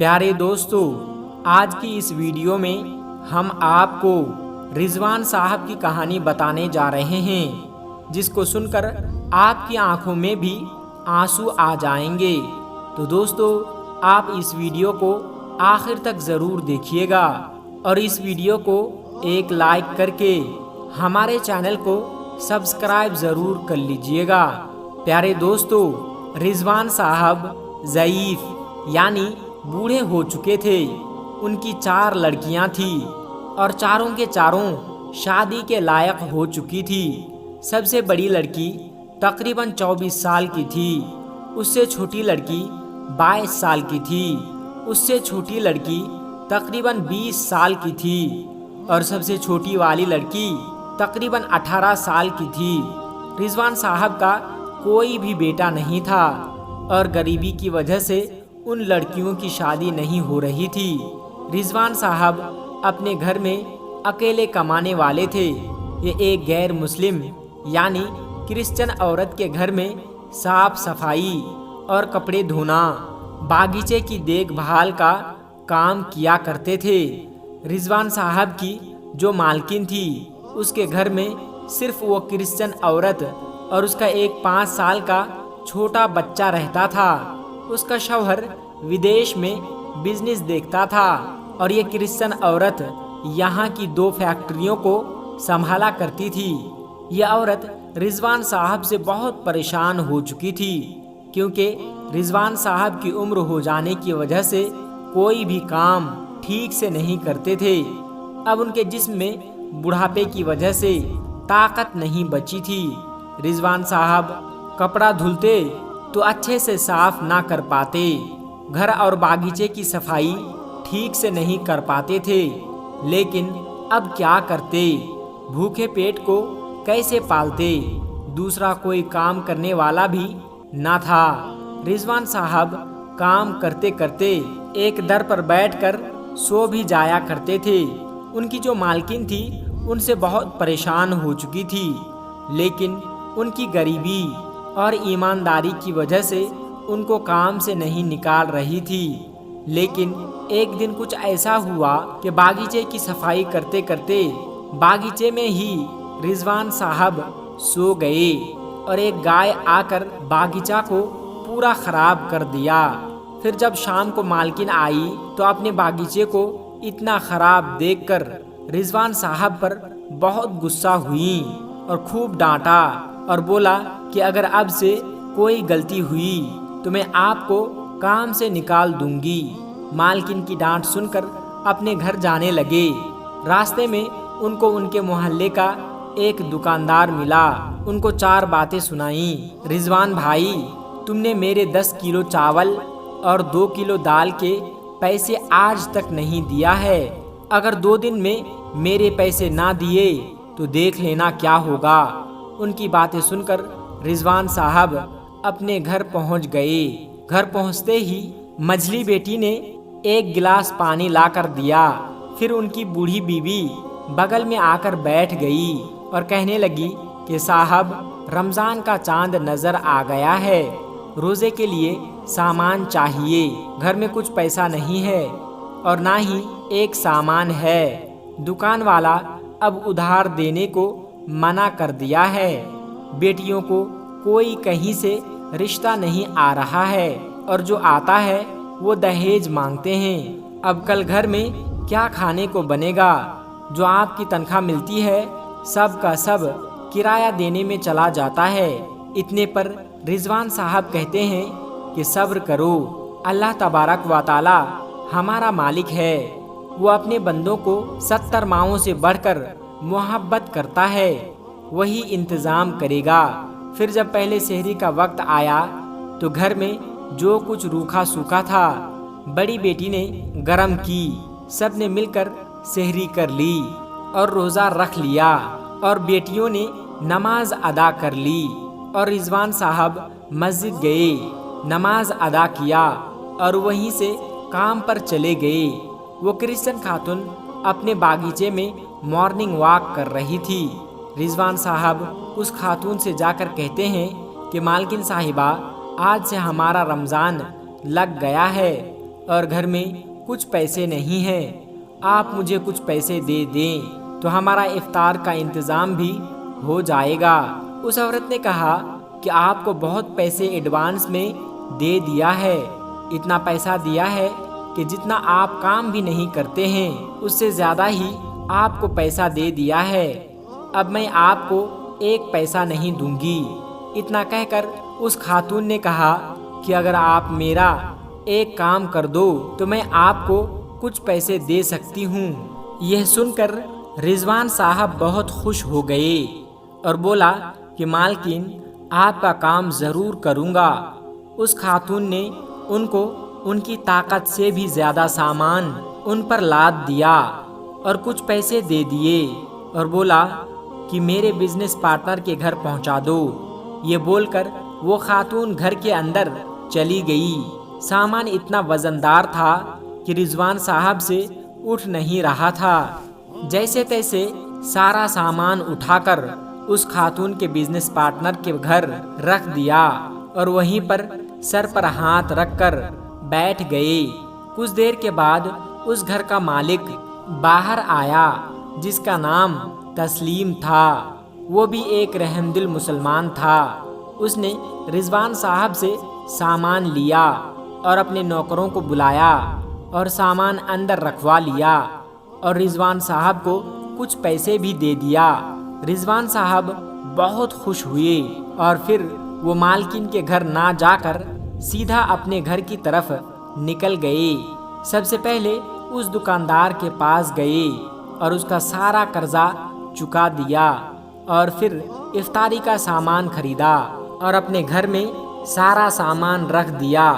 پیارے دوستو، آج کی اس ویڈیو میں ہم آپ کو رضوان صاحب کی کہانی بتانے جا رہے ہیں، جس کو سن کر آپ کی آنکھوں میں بھی آنسو آ جائیں گے۔ تو دوستو، آپ اس ویڈیو کو آخر تک ضرور دیکھیے گا اور اس ویڈیو کو ایک لائک کر کے ہمارے چینل کو سبسکرائب ضرور کر لیجئے گا۔ پیارے دوستو، رضوان صاحب ضعیف یعنی بوڑھے ہو چکے تھے۔ ان کی 4 لڑکیاں تھیں اور چاروں کے چاروں شادی کے لائق ہو چکی تھی۔ سب سے بڑی لڑکی تقریباً 24 سال کی تھی، اس سے چھوٹی لڑکی 22 سال کی تھی، اس سے چھوٹی لڑکی تقریباً 20 سال کی تھی اور سب سے چھوٹی والی لڑکی تقریباً 18 سال کی تھی۔ رضوان صاحب کا کوئی بھی بیٹا نہیں تھا اور غریبی کی وجہ سے ان لڑکیوں کی شادی نہیں ہو رہی تھی۔ رضوان صاحب اپنے گھر میں اکیلے کمانے والے تھے۔ یہ ایک غیر مسلم یعنی کرسچن عورت کے گھر میں صاف صفائی اور کپڑے دھونا، باغیچے کی دیکھ بھال کا کام کیا کرتے تھے۔ رضوان صاحب کی جو مالکن تھی، اس کے گھر میں صرف وہ کرسچن عورت اور اس کا ایک 5 سال کا چھوٹا بچہ رہتا تھا۔ اس کا شوہر ودیش میں بزنس دیکھتا تھا اور یہ کرسچن عورت یہاں کی 2 فیکٹریوں کو سنبھالا کرتی تھی۔ یہ عورت رضوان صاحب سے بہت پریشان ہو چکی تھی، کیونکہ رضوان صاحب کی عمر ہو جانے کی وجہ سے کوئی بھی کام ٹھیک سے نہیں کرتے تھے۔ اب ان کے جسم میں بڑھاپے کی وجہ سے طاقت نہیں بچی تھی۔ رضوان صاحب کپڑا دھلتے تو اچھے سے صاف نہ کر پاتے، گھر اور باغیچے کی صفائی ٹھیک سے نہیں کر پاتے تھے۔ لیکن اب کیا کرتے؟ بھوکے پیٹ کو کیسے پالتے؟ دوسرا کوئی کام کرنے والا بھی نہ تھا۔ رضوان صاحب کام کرتے کرتے ایک در پر بیٹھ کر سو بھی جایا کرتے تھے۔ ان کی جو مالکن تھی ان سے بہت پریشان ہو چکی تھی، لیکن ان کی غریبی اور ایمانداری کی وجہ سے ان کو کام سے نہیں نکال رہی تھی۔ لیکن ایک دن کچھ ایسا ہوا کہ باغیچے کی صفائی کرتے کرتے باغیچے میں ہی رضوان صاحب سو گئے اور ایک گائے آ کر باغیچہ کو پورا خراب کر دیا۔ پھر جب شام کو مالکن آئی تو اپنے باغیچے کو اتنا خراب دیکھ کر رضوان صاحب پر بہت غصہ ہوئی اور خوب ڈانٹا اور بولا کہ اگر اب سے کوئی غلطی ہوئی تو میں آپ کو کام سے نکال دوں گی۔ مالکن کی ڈانٹ سن کر اپنے گھر جانے لگے۔ راستے میں ان کو ان کے محلے کا ایک دکاندار ملا۔ ان کو 4 باتیں سنائیں۔ رضوان بھائی، تم نے میرے 10 کلو چاول اور 2 کلو دال کے پیسے آج تک نہیں دیا ہے۔ اگر 2 دن میں میرے پیسے نہ دیے تو دیکھ لینا کیا ہوگا۔ ان کی باتیں سن کر رضوان صاحب اپنے گھر پہنچ گئے۔ گھر پہنچتے ہی مجھلی بیٹی نے ایک گلاس پانی لا کر دیا۔ پھر ان کی بوڑھی بیوی بغل میں آ کر بیٹھ گئی اور کہنے لگی کہ صاحب، رمضان کا چاند نظر آ گیا ہے، روزے کے لیے سامان چاہیے۔ گھر میں کچھ پیسہ نہیں ہے اور نہ ہی ایک سامان ہے۔ دکان والا اب ادھار دینے کو منع کر دیا ہے۔ بیٹیوں کو کوئی کہیں سے رشتہ نہیں آ رہا ہے اور جو آتا ہے وہ دہیج مانگتے ہیں۔ اب کل گھر میں کیا کھانے کو بنے گا؟ جو آپ کی تنخواہ ملتی ہے سب کا سب کرایہ دینے میں چلا جاتا ہے۔ اتنے پر رضوان صاحب کہتے ہیں کہ صبر کرو، اللہ تبارک و تعالی ہمارا مالک ہے، وہ اپنے بندوں کو 70 ماؤں سے بڑھ کر محبت کرتا ہے، وہی انتظام کرے گا۔ پھر جب پہلے سحری کا وقت آیا تو گھر میں جو کچھ روکھا سوکھا تھا بڑی بیٹی نے گرم کی۔ سب نے مل کر سحری کر لی اور روزہ رکھ لیا اور بیٹیوں نے نماز ادا کر لی اور رضوان صاحب مسجد گئے، نماز ادا کیا اور وہیں سے کام پر چلے گئے۔ وہ کرسچن خاتون اپنے باغیچے میں مارننگ واک کر رہی تھی۔ رضوان صاحب اس خاتون سے جا کر کہتے ہیں کہ مالکن صاحبہ، آج سے ہمارا رمضان لگ گیا ہے اور گھر میں کچھ پیسے نہیں ہیں، آپ مجھے کچھ پیسے دے دیں تو ہمارا افطار کا انتظام بھی ہو جائے گا۔ اس عورت نے کہا کہ آپ کو بہت پیسے ایڈوانس میں دے دیا ہے، اتنا پیسہ دیا ہے کہ جتنا آپ کام بھی نہیں کرتے ہیں اس سے زیادہ ہی آپ کو پیسہ دے دیا ہے، اب میں آپ کو ایک پیسہ نہیں دوں گی۔ اتنا کہہ کر اس خاتون نے کہا کہ اگر آپ میرا ایک کام کر دو تو میں آپ کو کچھ پیسے دے سکتی ہوں۔ یہ سن کر رضوان صاحب بہت خوش ہو گئے اور بولا کہ مالکن آپ کا کام ضرور کروں گا۔ اس خاتون نے ان کو ان کی طاقت سے بھی زیادہ سامان ان پر لاد دیا اور کچھ پیسے دے دیے اور بولا کہ میرے بزنس پارٹنر کے گھر پہنچا دو۔ یہ بول کر وہ خاتون گھر کے اندر چلی گئی۔ سامان اتنا وزندار تھا کہ رضوان صاحب سے اٹھ نہیں رہا تھا۔ جیسے تیسے سارا سامان اٹھا کر اس خاتون کے بزنس پارٹنر کے گھر رکھ دیا اور وہیں پر سر پر ہاتھ رکھ کر بیٹھ گئے۔ کچھ دیر کے بعد اس گھر کا مالک باہر آیا جس کا نام تسلیم تھا، وہ بھی ایک رحم دل مسلمان تھا۔ اس نے رضوان صاحب سے سامان لیا اور اپنے نوکروں کو بلایا اور سامان اندر رکھوا لیا اور رضوان صاحب کو کچھ پیسے بھی دے دیا۔ رضوان صاحب بہت خوش ہوئے اور پھر وہ مالکن کے گھر نہ جا کر سیدھا اپنے گھر کی طرف نکل گئے۔ سب سے پہلے اس دکاندار کے پاس گئے اور اس کا سارا قرضہ چکا دیا اور پھر افطاری کا سامان خریدا اور اپنے گھر میں سارا سامان رکھ دیا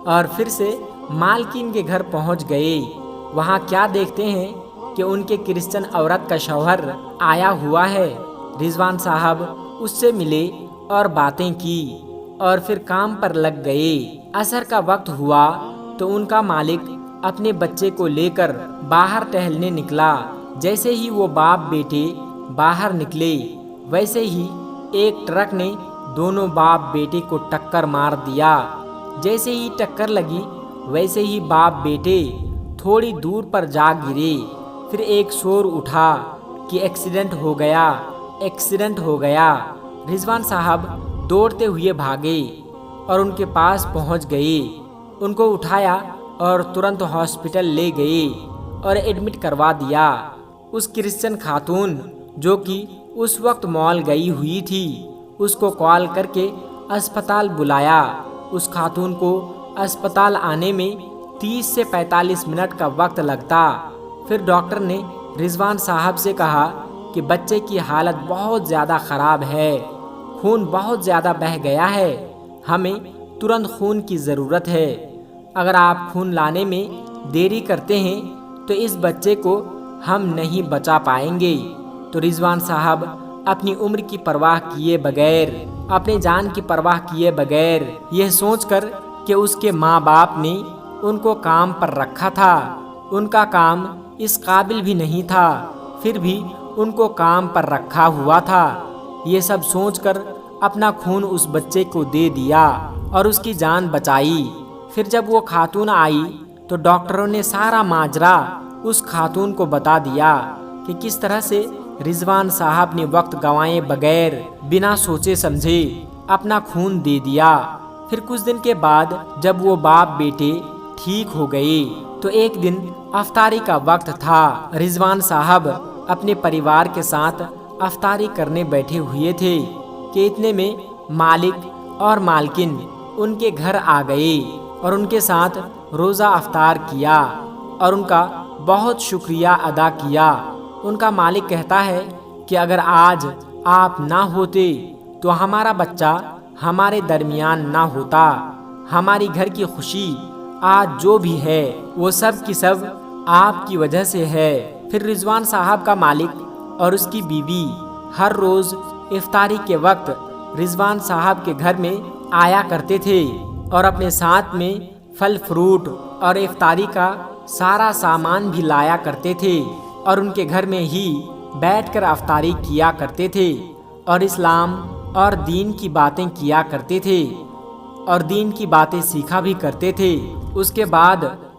اور پھر سے مالکن کے گھر پہنچ گئے۔ وہاں کیا دیکھتے ہیں کہ ان کے کرسچن عورت کا شوہر آیا ہوا ہے۔ رضوان صاحب اس سے ملے اور باتیں کی اور پھر کام پر لگ گئے۔ عصر کا وقت ہوا تو ان کا مالک اپنے بچے کو لے کر باہر ٹہلنے نکلا۔ جیسے ہی وہ باپ بیٹے باہر نکلے ویسے ہی ایک ٹرک نے دونوں باپ بیٹے کو ٹکر مار دیا۔ جیسے ہی ٹکر لگی ویسے ہی باپ بیٹے تھوڑی دور پر جا گرے۔ پھر ایک شور اٹھا کہ ایکسیڈنٹ ہو گیا، ایکسیڈنٹ ہو گیا۔ رضوان صاحب دوڑتے ہوئے بھاگے اور ان کے پاس پہنچ گئے، ان کو اٹھایا اور ترنت ہاسپٹل لے گئے اور ایڈمٹ کروا دیا۔ اس کرسچن خاتون جو کہ اس وقت مال گئی ہوئی تھی اس کو کال کر کے اسپتال بلایا۔ اس خاتون کو اسپتال آنے میں 30 سے 45 منٹ کا وقت لگتا۔ پھر ڈاکٹر نے رضوان صاحب سے کہا کہ بچے کی حالت بہت زیادہ خراب ہے، خون بہت زیادہ بہہ گیا ہے، ہمیں ترنت خون کی ضرورت ہے۔ اگر آپ خون لانے میں دیری کرتے ہیں تو اس بچے کو ہم نہیں بچا پائیں گے۔ تو رضوان صاحب اپنی عمر کی پرواہ کیے بغیر، اپنے جان کی پرواہ کیے بغیر، یہ سوچ کر کہ اس کے ماں باپ نے ان کو کام پر رکھا تھا، ان کا کام اس قابل بھی نہیں تھا، پھر بھی ان کو کام پر رکھا ہوا تھا، یہ سب سوچ کر اپنا خون اس بچے کو دے دیا اور اس کی جان بچائی۔ پھر جب وہ خاتون آئی تو ڈاکٹروں نے سارا ماجرا اس خاتون کو بتا دیا کہ کس طرح سے رضوان صاحب نے وقت گنوائے بغیر بنا سوچے سمجھے اپنا خون دے دیا۔ پھر کچھ دن کے بعد جب وہ باپ بیٹے ٹھیک ہو گئے تو ایک دن افطاری کا وقت تھا۔ رضوان صاحب اپنے پریوار کے ساتھ افطاری کرنے بیٹھے ہوئے تھے کہ اتنے میں مالک اور مالکن ان کے گھر آ گئے اور ان کے ساتھ روزہ افطار کیا اور ان کا بہت شکریہ ادا کیا۔ ان کا مالک کہتا ہے کہ اگر آج آپ نہ ہوتے تو ہمارا بچہ ہمارے درمیان نہ ہوتا، ہماری گھر کی خوشی آج جو بھی ہے وہ سب کی سب آپ کی وجہ سے ہے۔ پھر رضوان صاحب کا مالک اور اس کی بیوی ہر روز افطاری کے وقت رضوان صاحب کے گھر میں آیا کرتے تھے اور اپنے ساتھ میں پھل فروٹ اور افطاری کا سارا سامان بھی لایا کرتے تھے اور ان کے گھر میں ہی بیٹھ کر افطاری کیا کرتے تھے اور اسلام اور دین کی باتیں کیا کرتے تھے اور دین کی باتیں سیکھا بھی کرتے تھے۔ اس کے بعد